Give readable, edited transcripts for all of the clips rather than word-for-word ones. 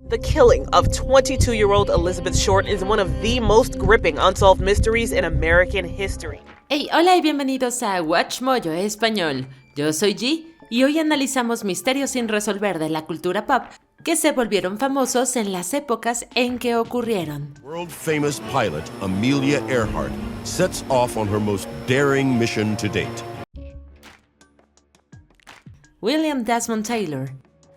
The killing of 22-year-old Elizabeth Short is one of the most gripping unsolved mysteries in American history. Hey, hola y bienvenidos a Watch Mojo Español. Yo soy G y hoy analizamos misterios sin resolver de la cultura pop que se volvieron famosos en las épocas en que ocurrieron. World famous pilot Amelia Earhart sets off on her most daring mission to date. William Desmond Taylor.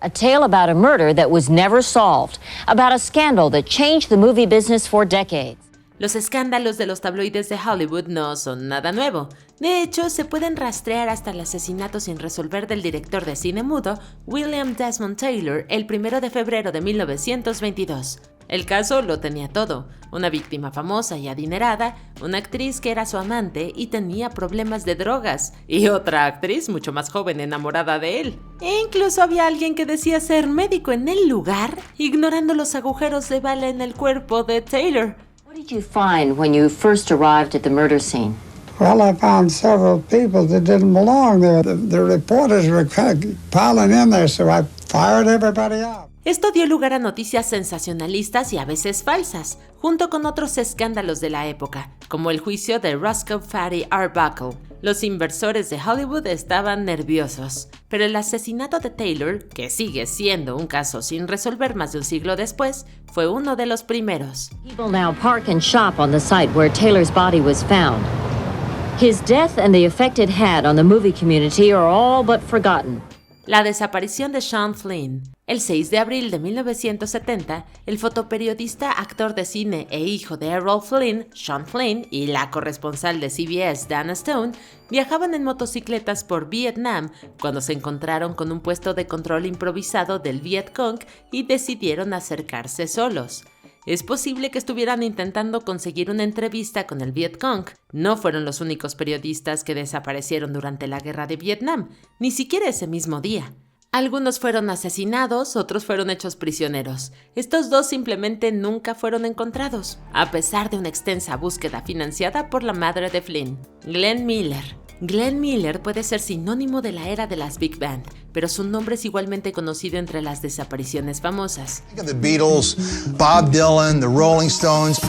A tale about a murder that was never solved, about a scandal that changed the movie business for decades. Los escándalos de los tabloides de Hollywood no son nada nuevo. De hecho, se pueden rastrear hasta el asesinato sin resolver del director de cine mudo William Desmond Taylor el 1 de febrero de 1922. El caso lo tenía todo: una víctima famosa y adinerada, una actriz que era su amante y tenía problemas de drogas, y otra actriz mucho más joven enamorada de él. E incluso había alguien que decía ser médico en el lugar, ignorando los agujeros de bala en el cuerpo de Taylor. What did you find when you first arrived at the murder scene? Well, I found several people that didn't belong there. The reporters were piling in there, so I fired everybody out. Esto dio lugar a noticias sensacionalistas y a veces falsas, junto con otros escándalos de la época, como el juicio de Roscoe Fatty Arbuckle. Los inversores de Hollywood estaban nerviosos, pero el asesinato de Taylor, que sigue siendo un caso sin resolver más de un siglo después, fue uno de los primeros. People now park and shop on the site where Taylor's body was found. His death and the effect it had on the movie community are all but forgotten. La desaparición de Sean Flynn. El 6 de abril de 1970, el fotoperiodista, actor de cine e hijo de Errol Flynn, Sean Flynn, y la corresponsal de CBS, Dana Stone, viajaban en motocicletas por Vietnam cuando se encontraron con un puesto de control improvisado del Viet Cong y decidieron acercarse solos. Es posible que estuvieran intentando conseguir una entrevista con el Viet Cong. No fueron los únicos periodistas que desaparecieron durante la guerra de Vietnam, ni siquiera ese mismo día. Algunos fueron asesinados, otros fueron hechos prisioneros. Estos dos simplemente nunca fueron encontrados, a pesar de una extensa búsqueda financiada por la madre de Flynn, Glenn Miller. Glenn Miller puede ser sinónimo de la era de las Big Band, pero su nombre es igualmente conocido entre las desapariciones famosas. The Beatles, Bob Dylan, the Rolling Stones.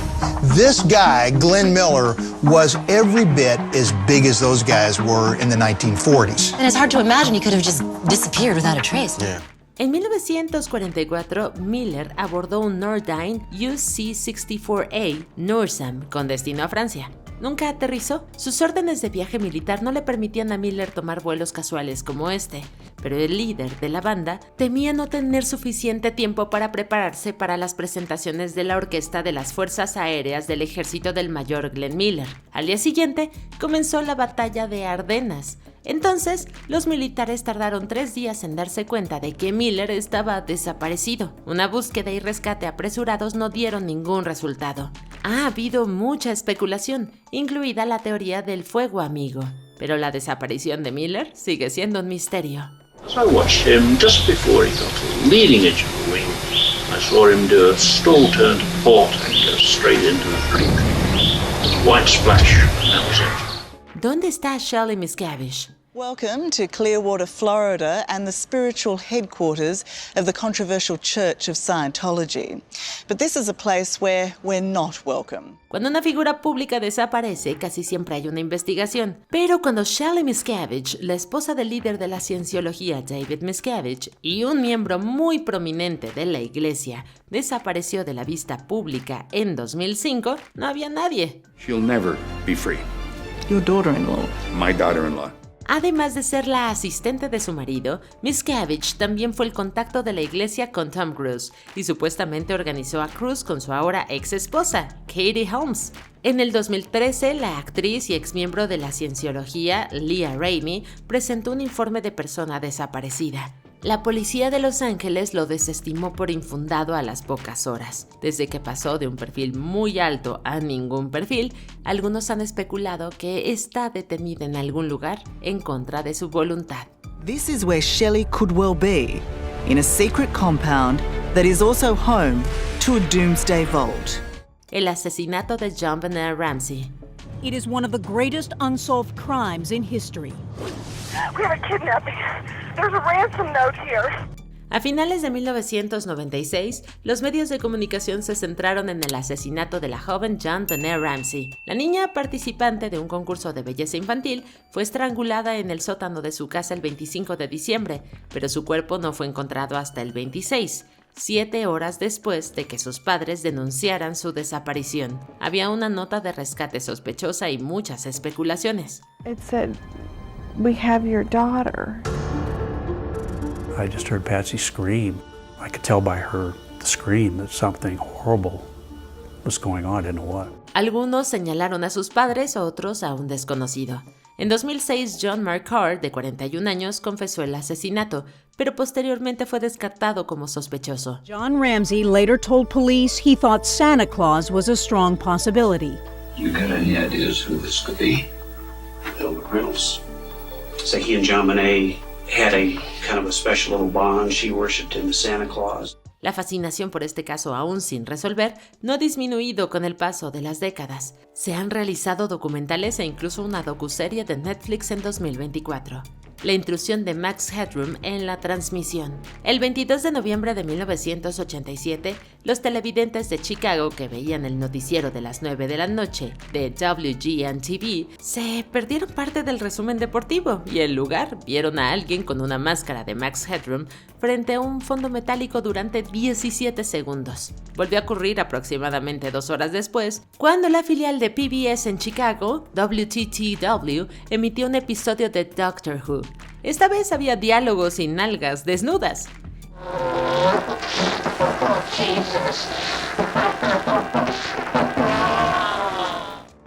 This guy, Glenn Miller, was every bit as big as those guys were in the 1940s. And it's hard to imagine he could have just disappeared without a trace. Yeah. En 1944, Miller abordó un Nordine UC-64A Noorsam con destino a Francia. Nunca aterrizó. Sus órdenes de viaje militar no le permitían a Miller tomar vuelos casuales como este, pero el líder de la banda temía no tener suficiente tiempo para prepararse para las presentaciones de la orquesta de las Fuerzas Aéreas del Ejército del Mayor Glenn Miller. Al día siguiente, comenzó la batalla de Ardenas. Entonces, los militares tardaron 3 días en darse cuenta de que Miller estaba desaparecido. Una búsqueda y rescate apresurados no dieron ningún resultado. Ha habido mucha especulación, incluida la teoría del fuego amigo, pero la desaparición de Miller sigue siendo un misterio. As I watched him just before he got to the leading edge of the wing, I saw him do a strong turn to port and go straight into the creek. White splash, and that was it. ¿Dónde está Shelley Miscavige? Welcome to Clearwater, Florida, and the spiritual headquarters of the controversial Church of Scientology. But this is a place where we're not welcome. Cuando una figura pública desaparece, casi siempre hay una investigación. Pero cuando Shelley Miscavige, la esposa del líder de la cienciología David Miscavige y un miembro muy prominente de la iglesia, desapareció de la vista pública en 2005, no había nadie. She'll never be free. Your daughter-in-law. My daughter-in-law. Además de ser la asistente de su marido, Miscavige también fue el contacto de la iglesia con Tom Cruise y supuestamente organizó a Cruise con su ahora ex esposa, Katie Holmes. En el 2013, la actriz y exmiembro de la cienciología, Leah Ramey, presentó un informe de persona desaparecida. La policía de Los Ángeles lo desestimó por infundado a las pocas horas. Desde que pasó de un perfil muy alto a ningún perfil, algunos han especulado que está detenida en algún lugar en contra de su voluntad. This is where Shelley could well be, in a secret compound that is also home to a doomsday vault. El asesinato de JonBenet Ramsey. It is one of the greatest unsolved crimes in history. We have a kidnapping. There's a ransom note here. A finales de 1996, los medios de comunicación se centraron en el asesinato de la joven JonBenét Ramsey. La niña, participante de un concurso de belleza infantil, fue estrangulada en el sótano de su casa el 25 de diciembre, pero su cuerpo no fue encontrado hasta el 26, 7 horas después de que sus padres denunciaran su desaparición. Había una nota de rescate sospechosa y muchas especulaciones. It said, "We have your daughter." I just heard Patsy scream. I could tell by her scream that something horrible was going on. I didn't know what. Algunos señalaron a sus padres, otros a un desconocido. En 2006, John Mark Carr, de 41 años, confesó el asesinato, pero posteriormente fue descartado como sospechoso. John Ramsey later told police he thought Santa Claus was a strong possibility. You got any ideas who this could be? Elwood Reynolds. Say he and JonBenét had a kind of a special little bond. She worshipped him as Santa Claus. La fascinación por este caso, aún sin resolver, no ha disminuido con el paso de las décadas. Se han realizado documentales e incluso una docuserie de Netflix en 2024. La intrusión de Max Headroom en la transmisión. El 22 de noviembre de 1987, los televidentes de Chicago que veían el noticiero de las 9 de la noche de WGN-TV se perdieron parte del resumen deportivo y en lugar vieron a alguien con una máscara de Max Headroom frente a un fondo metálico durante 17 segundos. Volvió a ocurrir aproximadamente 2 horas después, cuando la filial de PBS en Chicago, WTTW, emitió un episodio de Doctor Who. Esta vez había diálogos y nalgas desnudas.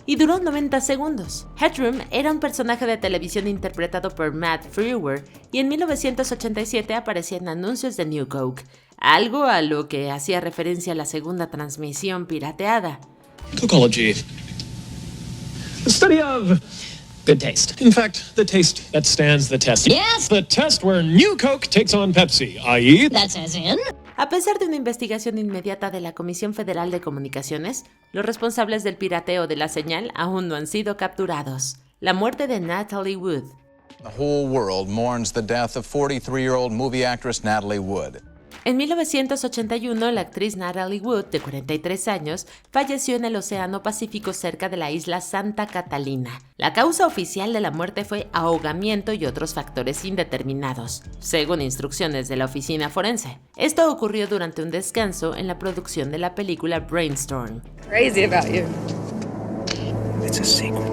Y duró 90 segundos. Headroom era un personaje de televisión interpretado por Matt Frewer y en 1987 aparecía en anuncios de New Coke, algo a lo que hacía referencia la segunda transmisión pirateada. Cookology. The study of good taste. In fact, the taste that stands the test. Yes. The test where New Coke takes on Pepsi, i.e. That's as in. A pesar de una investigación inmediata de la Comisión Federal de Comunicaciones, los responsables del pirateo de la señal aún no han sido capturados. La muerte de Natalie Wood. The whole world mourns the death of 43-year-old movie actress Natalie Wood. En 1981, la actriz Natalie Wood, de 43 años, falleció en el Océano Pacífico cerca de la isla Santa Catalina. La causa oficial de la muerte fue ahogamiento y otros factores indeterminados, según instrucciones de la oficina forense. Esto ocurrió durante un descanso en la producción de la película Brainstorm. Crazy about you. It's a secret.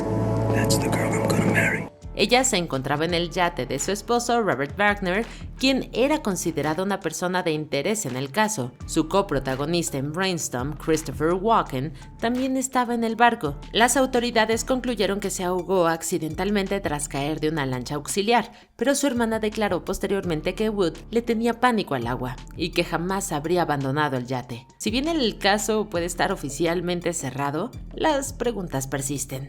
That's the girl I'm gonna marry. Ella se encontraba en el yate de su esposo, Robert Wagner, quien era considerado una persona de interés en el caso. Su coprotagonista en Brainstorm, Christopher Walken, también estaba en el barco. Las autoridades concluyeron que se ahogó accidentalmente tras caer de una lancha auxiliar, pero su hermana declaró posteriormente que Wood le tenía pánico al agua y que jamás habría abandonado el yate. Si bien el caso puede estar oficialmente cerrado, las preguntas persisten.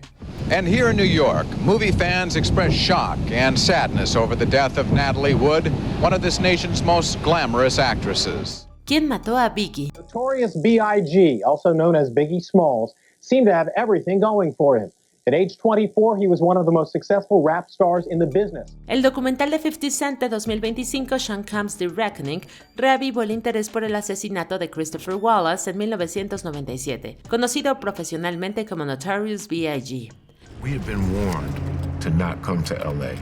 And here in New York, movie fans express shock and sadness over the death of Natalie Wood, one of this nation's most glamorous actresses. ¿Quién mató a Biggie? Notorious B.I.G., also known as Biggie Smalls, seemed to have everything going for him. At age 24, he was one of the most successful rap stars in the business. El documental de 50 Cent de 2025, Sean Combs The Reckoning, reavivó el interés por el asesinato de Christopher Wallace en 1997, conocido profesionalmente como Notorious B.I.G. We had been warned to not come to LA.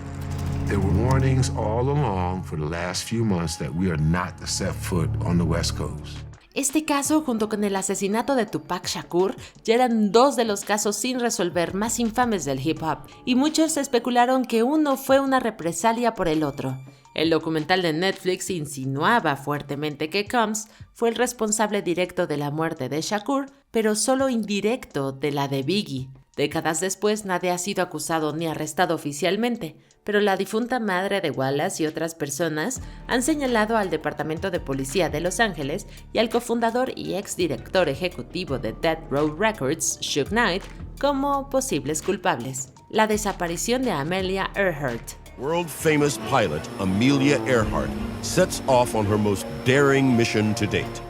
There were warnings all along for the last few months that we are not to set foot on the West Coast. Este caso, junto con el asesinato de Tupac Shakur, ya eran 2 de los casos sin resolver más infames del hip hop, y muchos especularon que uno fue una represalia por el otro. El documental de Netflix insinuaba fuertemente que Combs fue el responsable directo de la muerte de Shakur, pero solo indirecto de la de Biggie. Décadas después, nadie ha sido acusado ni arrestado oficialmente, pero la difunta madre de Wallace y otras personas han señalado al Departamento de Policía de Los Ángeles y al cofundador y exdirector ejecutivo de Death Row Records, Suge Knight, como posibles culpables. La desaparición de Amelia Earhart. World-famous pilot Amelia Earhart sets off on her most daring mission to date.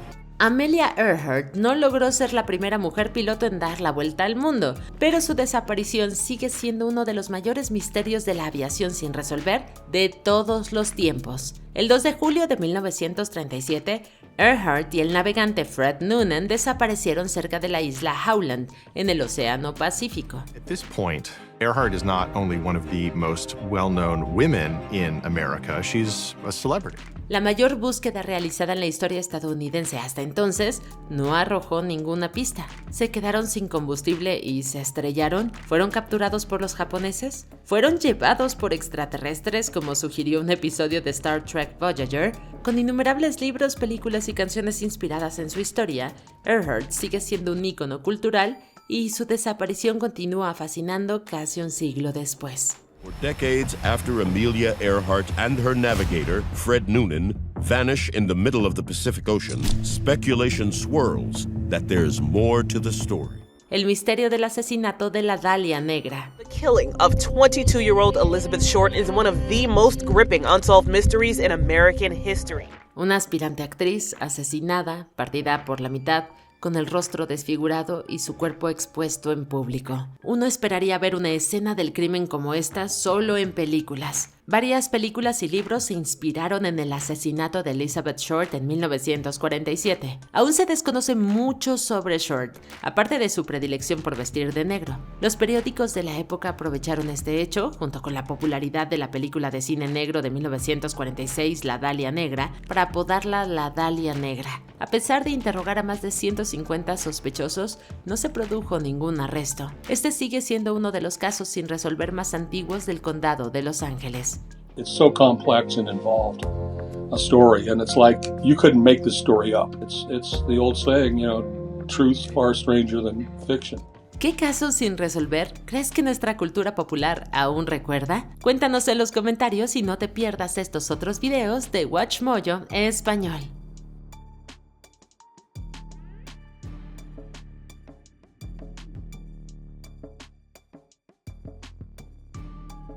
Amelia Earhart no logró ser la primera mujer piloto en dar la vuelta al mundo, pero su desaparición sigue siendo uno de los mayores misterios de la aviación sin resolver de todos los tiempos. El 2 de julio de 1937, Earhart y el navegante Fred Noonan desaparecieron cerca de la isla Howland, en el Océano Pacífico. At this point, Earhart is not only one of the most well-known women in America, she's a celebrity. La mayor búsqueda realizada en la historia estadounidense hasta entonces no arrojó ninguna pista. ¿Se quedaron sin combustible y se estrellaron? ¿Fueron capturados por los japoneses? ¿Fueron llevados por extraterrestres como sugirió un episodio de Star Trek Voyager? Con innumerables libros, películas y canciones inspiradas en su historia, Earhart sigue siendo un ícono cultural y su desaparición continúa fascinando casi un siglo después. For decades after Amelia Earhart and her navigator, Fred Noonan, vanish in the middle of the Pacific Ocean, speculation swirls that there's more to the story. El misterio del asesinato de la Dalia Negra. The killing of 22-year-old Elizabeth Short is one of the most gripping unsolved mysteries in American history. Una aspirante actriz asesinada, partida por la mitad, con el rostro desfigurado y su cuerpo expuesto en público. Uno esperaría ver una escena del crimen como esta solo en películas. Varias películas y libros se inspiraron en el asesinato de Elizabeth Short en 1947. Aún se desconoce mucho sobre Short, aparte de su predilección por vestir de negro. Los periódicos de la época aprovecharon este hecho, junto con la popularidad de la película de cine negro de 1946, La Dalia Negra, para apodarla La Dalia Negra. A pesar de interrogar a más de 150 sospechosos, no se produjo ningún arresto. Este sigue siendo uno de los casos sin resolver más antiguos del condado de Los Ángeles. It's so complex and involved a story, and it's like you couldn't make this story up. It's the old saying, you know, truth's far stranger than fiction. ¿Qué casos sin resolver crees que nuestra cultura popular aún recuerda? Cuéntanos en los comentarios y no te pierdas estos otros videos de WatchMojo en español.